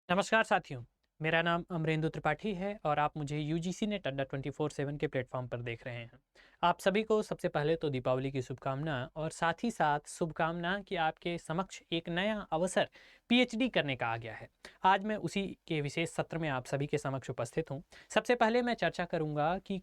नमस्कार साथियों, मेरा नाम अमरेंदु त्रिपाठी है और आप मुझे यूजीसी नेट अड्डा 24/7 के प्लेटफॉर्म पर देख रहे हैं। आप सभी को सबसे पहले तो दीपावली की शुभकामना और साथ ही साथ शुभकामना कि आपके समक्ष एक नया अवसर पीएचडी करने का आ गया है। आज मैं उसी के विशेष सत्र में आप सभी के समक्ष उपस्थित हूँ। सबसे पहले मैं चर्चा करूँगा कि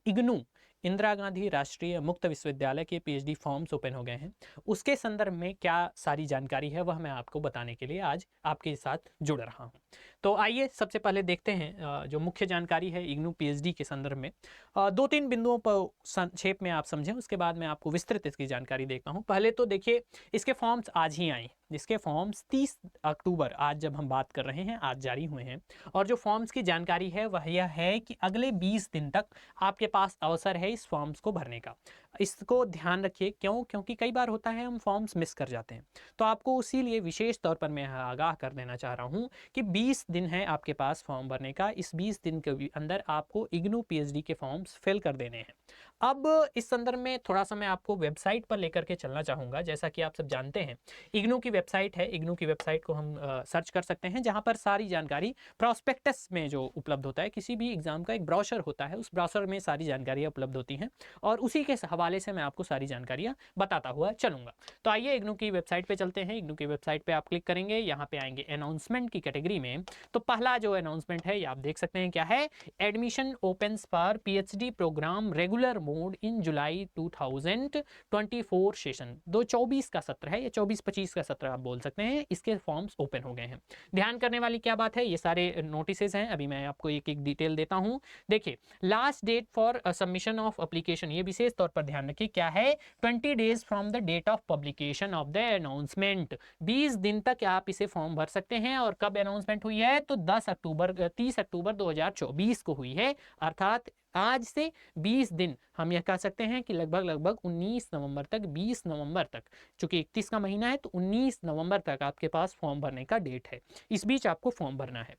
इग्नू इंदिरा गांधी राष्ट्रीय मुक्त विश्वविद्यालय के पीएचडी फॉर्म्स ओपन हो गए हैं। उसके संदर्भ में क्या सारी जानकारी है वह मैं आपको बताने के लिए आज आपके साथ जुड़ रहा हूँ। तो आइए सबसे पहले देखते हैं जो मुख्य जानकारी है इग्नू पीएचडी के संदर्भ में। दो तीन बिंदुओं पर संक्षेप में आप समझें, उसके बाद मैं आपको विस्तृत इसकी जानकारी देता हूँ। पहले तो देखिए, इसके फॉर्म्स आज ही आए, जिसके फॉर्म्स 30 अक्टूबर, आज जब हम बात कर रहे हैं, आज जारी हुए हैं। और जो फॉर्म्स की जानकारी है वह यह है कि अगले 20 दिन तक आपके पास अवसर है इस फॉर्म्स को भरने का। इसको ध्यान रखिए, क्योंकि कई बार होता है हम फॉर्म्स मिस कर जाते हैं। तो आपको उसी लिए विशेष तौर पर मैं आगाह कर देना चाह रहा हूँ कि 20 दिन है आपके पास फॉर्म भरने का। इस 20 दिन के अंदर आपको इग्नू पीएचडी के फॉर्म्स फिल कर देने हैं। अब इस संदर्भ में थोड़ा सा मैं आपको वेबसाइट पर लेकर के चलना चाहूँगा। जैसा कि आप सब जानते हैं, इग्नू की वेबसाइट है। इग्नू की वेबसाइट को हम सर्च कर सकते हैं, जहाँ पर सारी जानकारी प्रॉस्पेक्टस में जो उपलब्ध होता है, किसी भी एग्जाम का एक ब्राउशर होता है, उस ब्राउशर में सारी जानकारियाँ उपलब्ध होती हैं और उसी के हवाले से मैं आपको सारी जानकारियाँ बताता हुआ चलूँगा। तो आइए इग्नू की वेबसाइट पे चलते हैं। इग्नू की वेबसाइट पे आप क्लिक करेंगे, यहाँ पे आएंगे अनाउंसमेंट की कैटेगरी में। तो पहला जो अनाउंसमेंट है ये आप देख सकते हैं क्या है। Admission opens for PhD programme regular mode in July 2024 session. 2024 का सत्र है, ये 24-25 का सत्र आप बोल सकते हैं। इसके फॉर्म्स ओपन हो गए हैं। ध्यान करने वाली क्या बात है, ये सारे नोटिसेस हैं, अभी मैं आपको एक एक डिटेल देता हूँ। देखिए, last date for submission of application, ये विशेष तौर पर ध्यान रखिए क्या है, 20 days from the date of publication of the announcement. 20 दिन तक आप इसे फॉर्म भर सकते हैं। और कब अनाउंसमेंट हुई है, तो 30 अक्टूबर 2024 को हुई है। अर्थात आज से 20 दिन, हम यह कह सकते हैं कि लगभग 19 नवंबर तक, 20 नवंबर तक, चूंकि 31 का महीना है तो 19 नवंबर तक आपके पास फॉर्म भरने का डेट है। इस बीच आपको फॉर्म भरना है।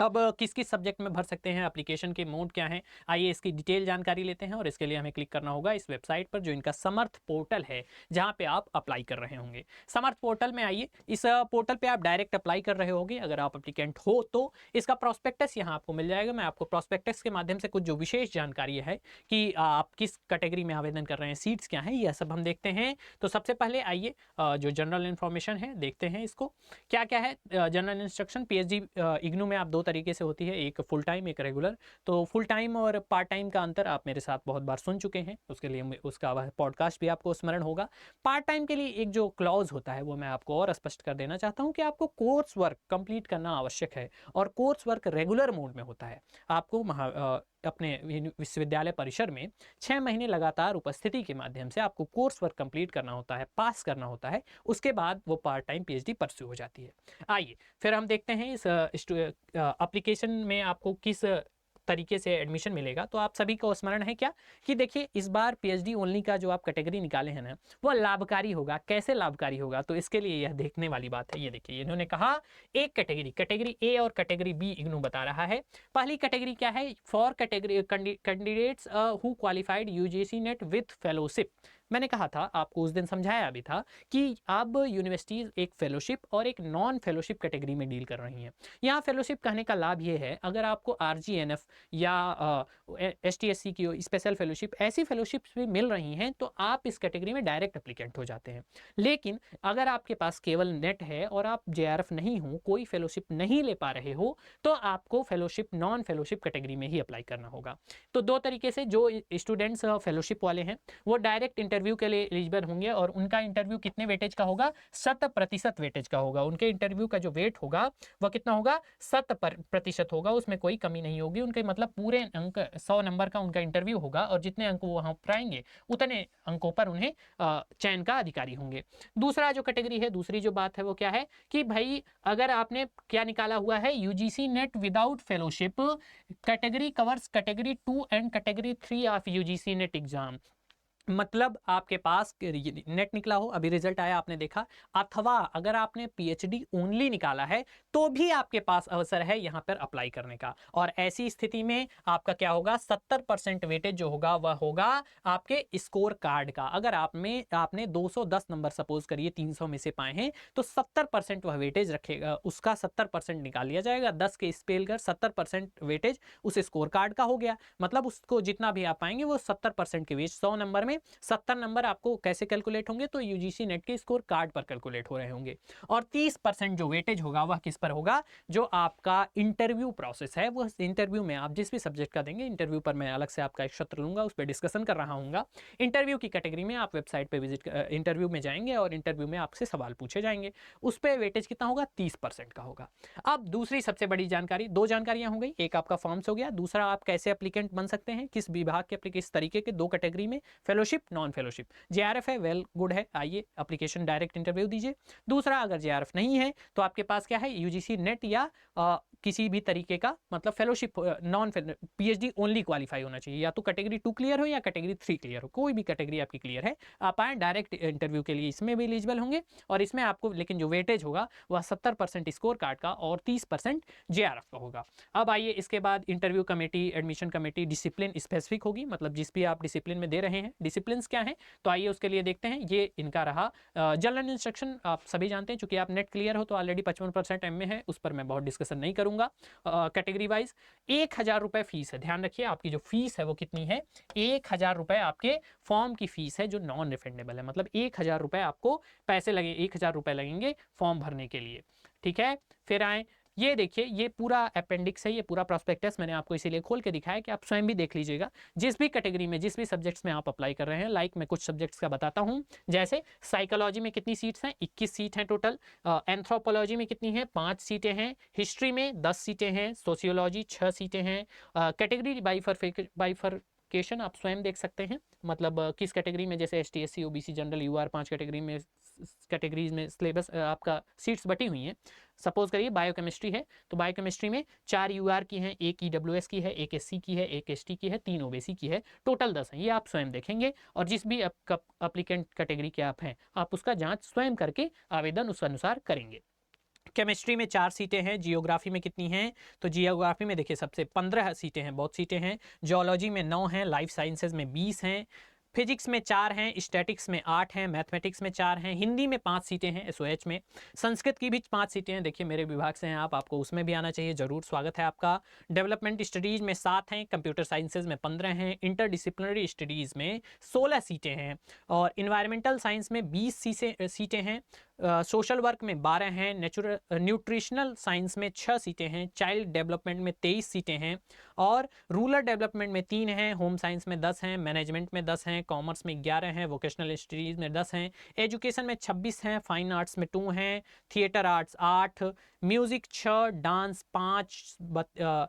अब किस किस सब्जेक्ट में भर सकते हैं, एप्लीकेशन के मोड क्या हैं, आइए इसकी डिटेल जानकारी लेते हैं। और इसके लिए हमें क्लिक करना होगा इस वेबसाइट पर, जो इनका समर्थ पोर्टल है, जहां पे आप अप्लाई कर रहे होंगे। समर्थ पोर्टल में आइए। इस पोर्टल पे आप डायरेक्ट अप्लाई कर रहे होंगे अगर आप एप्लीकेंट हो तो। इसका प्रोस्पेक्टस यहाँ आपको मिल जाएगा। मैं आपको प्रोस्पेक्टस के माध्यम से कुछ जो विशेष जानकारी है कि आप किस कैटेगरी में आवेदन कर रहे हैं, सीट्स क्या हैं, यह सब हम देखते हैं। तो सबसे पहले आइए जो जनरल इन्फॉर्मेशन है देखते हैं इसको क्या क्या है। जनरल इंस्ट्रक्शन पीएचडी इग्नू में आप दो तरीके से होती है, एक फुल टाइम, एक रेगुलर। तो फुल टाइम और पार्ट टाइम का अंतर आप मेरे साथ बहुत बार सुन चुके हैं, उसके लिए उसका वह पॉडकास्ट भी आपको स्मरण होगा। पार्ट टाइम के लिए एक जो क्लॉज होता है वो मैं आपको और स्पष्ट कर देना चाहता हूं कि आपको कोर्स वर्क कंप्लीट करना आवश्यक है और कोर्स वर्क रेगुलर मोड में होता है। आपको अपने विश्वविद्यालय परिसर में 6 महीने लगातार उपस्थिति के माध्यम से आपको कोर्स वर्क कंप्लीट करना होता है, पास करना होता है। उसके बाद वो पार्ट टाइम पीएचडी परस्यू हो जाती है। आइए फिर हम देखते हैं इस एप्लीकेशन में आपको किस तरीके से एडमिशन मिलेगा। तो आप सभी को स्मरण है क्या कि देखिए, इस बार पीएचडी ओनली का जो आप कैटेगरी निकाले हैं ना, वो लाभकारी होगा। कैसे लाभकारी होगा, तो इसके लिए यह देखने वाली बात है। ये देखिए, इन्होंने कहा एक कैटेगरी ए और कैटेगरी बी इग्नू बता रहा है। पहली कैटेगरी क्या है, for category candidates who qualified UGC net with fellowship. मैंने कहा था, आपको उस दिन समझाया भी था कि अब यूनिवर्सिटीज एक फेलोशिप और एक नॉन फेलोशिप कैटेगरी में डील कर रही हैं। यहाँ फेलोशिप कहने का लाभ ये है, अगर आपको आरजीएनएफ या एसटीएससी की स्पेशल फेलोशिप, ऐसी फेलोशिप्स भी मिल रही हैं, तो आप इस कैटेगरी में डायरेक्ट एप्लीकेंट हो जाते हैं। लेकिन अगर आपके पास केवल नेट है और आप जेआरएफ नहीं हो, कोई फेलोशिप नहीं ले पा रहे हो, तो आपको फेलोशिप नॉन फेलोशिप कैटेगरी में ही अप्लाई करना होगा। तो दो तरीके से, जो स्टूडेंट्स फेलोशिप वाले हैं वो डायरेक्ट इंटरव्यू के लिए एलिजिबल होंगे और उनका इंटरव्यू कितने वेटेज का होगा, 100% वेटेज का होगा। उनके इंटरव्यू का जो वेट होगा वह कितना होगा, 100% होगा, उसमें कोई कमी नहीं होगी। उनके मतलब पूरे अंक 100 नंबर का उनका इंटरव्यू होगा और जितने अंक वो वहां पाएंगे उतने अंकों पर उन्हें चयन का अधिकारी होंगे। दूसरा जो कैटेगरी है, दूसरी जो बात है वो क्या है कि भाई, अगर आपने क्या निकाला हुआ है, UGC net without fellowship category covers category 2 and category 3 of UGC net exam. मतलब आपके पास नेट निकला हो, अभी रिजल्ट आया आपने देखा, अथवा अगर आपने पीएचडी ओनली निकाला है तो भी आपके पास अवसर है यहाँ पर अप्लाई करने का। और ऐसी स्थिति में आपका क्या होगा, 70% वेटेज जो होगा वह होगा आपके स्कोर कार्ड का। अगर आपने 210 नंबर सपोज करिए 300 में से पाए हैं तो 70% वह वेटेज रखेगा, उसका 70% निकाल लिया जाएगा। 10 के स्पेल कर 70% वेटेज उस स्कोर कार्ड का हो गया। मतलब उसको जितना भी आप पाएंगे वो 70% के वेज, 100 नंबर में 70 नंबर आपको कैसे कैलकुलेट होंगे, तो यूजीसी नेट के स्कोर कार्ड पर कैलकुलेट हो रहे होंगे। और 30% जो वेटेज होगा वह किस पर होगा, जो आपका इंटरव्यू प्रोसेस है, वो इंटरव्यू में आप जिस भी सब्जेक्ट का देंगे, इंटरव्यू पर मैं अलग से आपका एक सत्र लूंगा, उस पर डिस्कशन कर रहा हूँ। इंटरव्यू की कैटेगरी में आप वेबसाइट पर विजिट इंटरव्यू में जाएंगे और इंटरव्यू में आपसे सवाल पूछे जाएंगे, उस पर वेटेज कितना होगा, 30% का होगा। अब दूसरी सबसे बड़ी जानकारी, दो जानकारियां हो गई, एक आपका फॉर्म्स हो गया, दूसरा आप कैसे एप्लीकेंट बन सकते हैं, किस विभाग के किस तरीके के, दो कैटेगरी में, फेलोशिप नॉन फेलोशिप। जेआरएफ है, वेल गुड है, आइए एप्लीकेशन डायरेक्ट इंटरव्यू दीजिए। दूसरा अगर जेआरएफ नहीं है तो आपके पास क्या है, यूजीसी नेट या किसी भी तरीके का मतलब fellowship non PhD only qualify होना चाहिए, या तो कैटेगरी 2 क्लियर हो या कैटेगरी 3 क्लियर हो, कोई भी कैटेगरी आपकी क्लियर है, आप आए डायरेक्ट इंटरव्यू के लिए, इसमें भी एलिजिबल होंगे। और इसमें आपको लेकिन जो वेटेज होगा वह 70% स्कोर कार्ड का और 30% जेआरएफ का होगा। अब आइए इसके बाद interview committee, admission committee, discipline specific होगी, मतलब जिस भी आप डिसिप्लिन में दे रहे हैं, डिसिप्लिन क्या है तो आइए उसके लिए देखते हैं। ये इनका रहा जनरल इंस्ट्रक्शन, आप सभी जानते हैं, चूंकि आप नेट क्लियर हो तो ऑलरेडी 55% एम में है, उस पर मैं बहुत डिस्कशन नहीं करूंगा। कैटेगरी वाइज 1000 रुपये फीस है, ध्यान रखिए आपकी जो फीस है वो कितनी है, 1000 रुपये आपके फॉर्म की फीस है जो नॉन रिफंडेबल है, मतलब 1000 रुपये आपको पैसे लगे, 1000 रुपये लगेंगे फॉर्म भरने के लिए, ठीक है। फिर आए, ये देखिए ये पूरा अपेंडिक्स है, ये पूरा प्रोस्पेक्टस मैंने आपको इसीलिए खोल के दिखाया कि आप स्वयं भी देख लीजिएगा, जिस भी कैटेगरी में जिस भी सब्जेक्ट्स में आप अप्लाई कर रहे हैं। लाइक मैं कुछ सब्जेक्ट्स का बताता हूं, जैसे साइकोलॉजी में कितनी सीट्स हैं, 21 सीट हैं टोटल। एंथ्रोपोलॉजी में कितनी है, 5 सीटें हैं। हिस्ट्री में 10 सीटें हैं। सोशियोलॉजी 6 सीटें हैं। कैटेगरी बाइफरकेशन आप स्वयं देख सकते हैं, मतलब किस कैटेगरी में, जैसे ST SC OBC general UR 5 category में, कैटेगरीज में सिलेबस आपका सीट्स बटी हुई हैं। सपोज करिए बायोकेमिस्ट्री है तो बायोकेमिस्ट्री में 4 यूआर की हैं, एक ईडब्ल्यूएस की है, एक एससी की है, एक एसटी की है, 3 ओबीसी की है, टोटल 10 है। ये आप स्वयं देखेंगे और जिस भी एप्लीकेंट कैटेगरी के आप हैं आप उसका जांच स्वयं करके आवेदन उस अनुसार करेंगे। केमिस्ट्री में 4 सीटें हैं। जियोग्राफी में कितनी हैं, तो जियोग्राफी में देखिए सबसे 15 सीटें हैं, बहुत सीटें हैं। जियोलॉजी में 9 हैं, लाइफ साइंसेज में 20 हैं, फिजिक्स में 4 हैं, स्टैटिक्स में 8 हैं, मैथमेटिक्स में 4 हैं, हिंदी में 5 सीटें हैं एसओएच में, संस्कृत की भी 5 सीटें हैं। देखिए मेरे विभाग से हैं आप, आपको उसमें भी आना चाहिए, जरूर स्वागत है आपका। डेवलपमेंट स्टडीज़ में 7 हैं, कंप्यूटर साइंसेज में 15 हैं, इंटरडिसिप्लिनरी स्टडीज़ में 16 सीटें हैं, और इन्वायरमेंटल साइंस में 20 सीटें हैं। सोशल वर्क में 12 हैं, न्यूट्रिशनल साइंस में 6 सीटें हैं, चाइल्ड डेवलपमेंट में 23 सीटें हैं, और रूरल डेवलपमेंट में 3 हैं, होम साइंस में 10 हैं, मैनेजमेंट में 10 हैं, कॉमर्स में 11 हैं, वोकेशनल स्टडीज़ में 10 हैं, एजुकेशन में 26 हैं, फाइन आर्ट्स में 2 हैं, theatre arts 8, music 6, dance 5,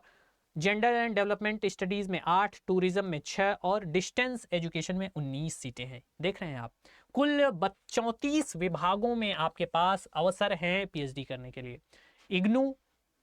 gender and development studies में 8, टूरिज्म में 6 और डिस्टेंस एजुकेशन में 19 सीटें हैं। देख रहे हैं आप, कुल 34 विभागों में आपके पास अवसर हैं पीएचडी करने के लिए। इग्नू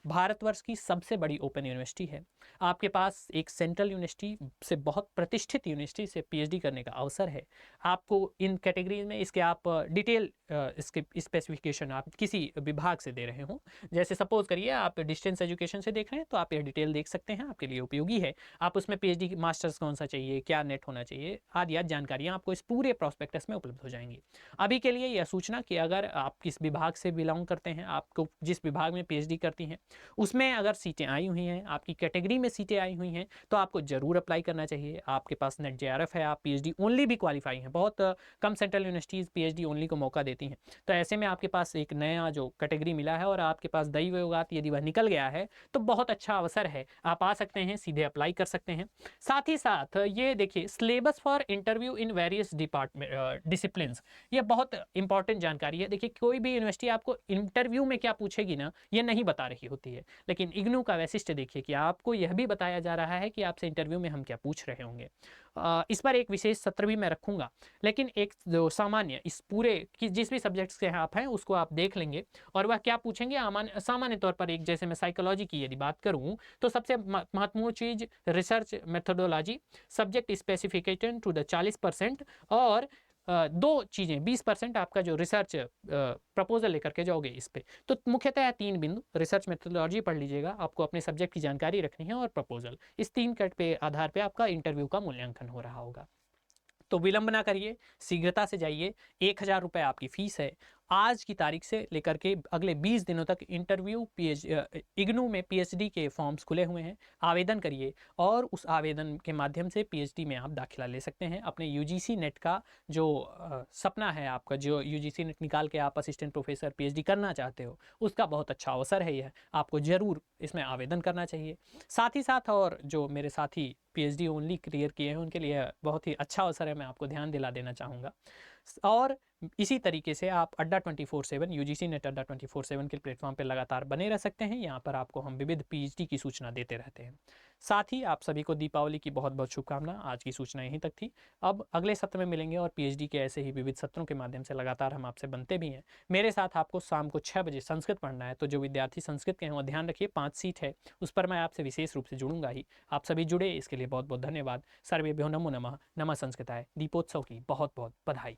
भारतवर्ष की सबसे बड़ी ओपन यूनिवर्सिटी है, आपके पास एक सेंट्रल यूनिवर्सिटी से, बहुत प्रतिष्ठित यूनिवर्सिटी से पीएचडी करने का अवसर है। आपको इन कैटेगरीज में इसके आप डिटेल इसके स्पेसिफिकेशन आप किसी विभाग से दे रहे हो, जैसे सपोज करिए आप डिस्टेंस एजुकेशन से देख रहे हैं तो आप यह डिटेल देख सकते हैं, आपके लिए उपयोगी है। आप उसमें पीएचडी मास्टर्स कौन सा चाहिए, क्या नेट होना चाहिए, आदि जानकारियाँ आपको इस पूरे प्रॉस्पेक्टस में उपलब्ध हो जाएंगी। अभी के लिए यह सूचना कि अगर आप किस विभाग से बिलोंग करते हैं, आपको जिस विभाग में पीएचडी करती हैं उसमें अगर सीटें आई हुई हैं, आपकी कैटेगरी में सीटें आई हुई हैं, तो आपको जरूर अप्लाई करना चाहिए। आपके पास नेट जेआरएफ है, आप पीएचडी ओनली भी क्वालिफाई हैं, बहुत कम सेंट्रल यूनिवर्सिटीज़ पीएचडी ओनली को मौका देती हैं। तो ऐसे में आपके पास एक नया जो कैटेगरी मिला है और आपके पास दैवयोगात यदि वह निकल गया है तो बहुत अच्छा अवसर है, आप आ सकते हैं, सीधे अप्लाई कर सकते हैं। साथ ही साथ ये देखिए syllabus for interview in various discipline, ये बहुत इंपॉर्टेंट जानकारी है। देखिए कोई भी यूनिवर्सिटी आपको इंटरव्यू में क्या पूछेगी ना, ये नहीं बता रही होती होती है। लेकिन इग्नू का वैशिष्ट्य देखिए कि आपको यह भी बताया जा रहा है कि आपसे इंटरव्यू में हम क्या पूछ रहे होंगे। इस पर एक विशेष सत्र भी मैं रखूँगा, लेकिन एक जो सामान्य इस पूरे कि जिस भी सब्जेक्ट्स के आप हैं उसको आप देख लेंगे और वह क्या पूछेंगे। सामान्य तौर पर एक जैसे मैं साइकोलॉजी की यदि बात करूँ तो सबसे महत्वपूर्ण चीज़ research methodology, subject specification to the 40% और 2 चीज़ें 20% आपका जो रिसर्च प्रपोजल लेकर के जाओगे इस पे। तो मुख्यतः 3 बिंदु रिसर्च मेथोडोलॉजी पढ़ लीजिएगा, आपको अपने सब्जेक्ट की जानकारी रखनी है और प्रपोजल। इस 3 कट पे आधार पे आपका इंटरव्यू का मूल्यांकन हो रहा होगा। तो विलंब ना करिए, शीघ्रता से जाइए। 1000 रुपये आपकी फ़ीस है। आज की तारीख से लेकर के अगले 20 दिनों तक इंटरव्यू इग्नू में पीएचडी के फॉर्म्स खुले हुए हैं। आवेदन करिए और उस आवेदन के माध्यम से पीएचडी में आप दाखिला ले सकते हैं। अपने यूजीसी नेट का जो सपना है आपका, जो यूजीसी नेट निकाल के आप असिस्टेंट प्रोफेसर पीएचडी करना चाहते हो, उसका बहुत अच्छा अवसर है यह। आपको ज़रूर इसमें आवेदन करना चाहिए। साथ ही साथ और जो मेरे साथी पीएचडी ओनली क्लियर किए हैं उनके लिए बहुत ही अच्छा अवसर है, मैं आपको ध्यान दिला देना चाहूँगा। और इसी तरीके से आप अड्डा 24/7 यूजीसी नेट अड्डा 24/7 के प्लेटफॉर्म पर लगातार बने रह सकते हैं। यहाँ पर आपको हम विविध पीएचडी की सूचना देते रहते हैं। साथ ही आप सभी को दीपावली की बहुत बहुत शुभकामना। आज की सूचना यहीं तक थी। अब अगले सत्र में मिलेंगे और पीएचडी के ऐसे ही विविध सत्रों के माध्यम से लगातार हम आपसे बनते भी हैं। मेरे साथ आपको शाम को 6 बजे संस्कृत पढ़ना है, तो जो विद्यार्थी संस्कृत के हैं वो ध्यान रखिए, 5 सीट है, उस पर मैं आपसे विशेष रूप से जुड़ूंगा ही। आप सभी जुड़े, इसके लिए बहुत बहुत धन्यवाद। सर्वेभ्यो नमो नमः। नमः संस्कृताय। दीपोत्सव की बहुत बहुत बधाई।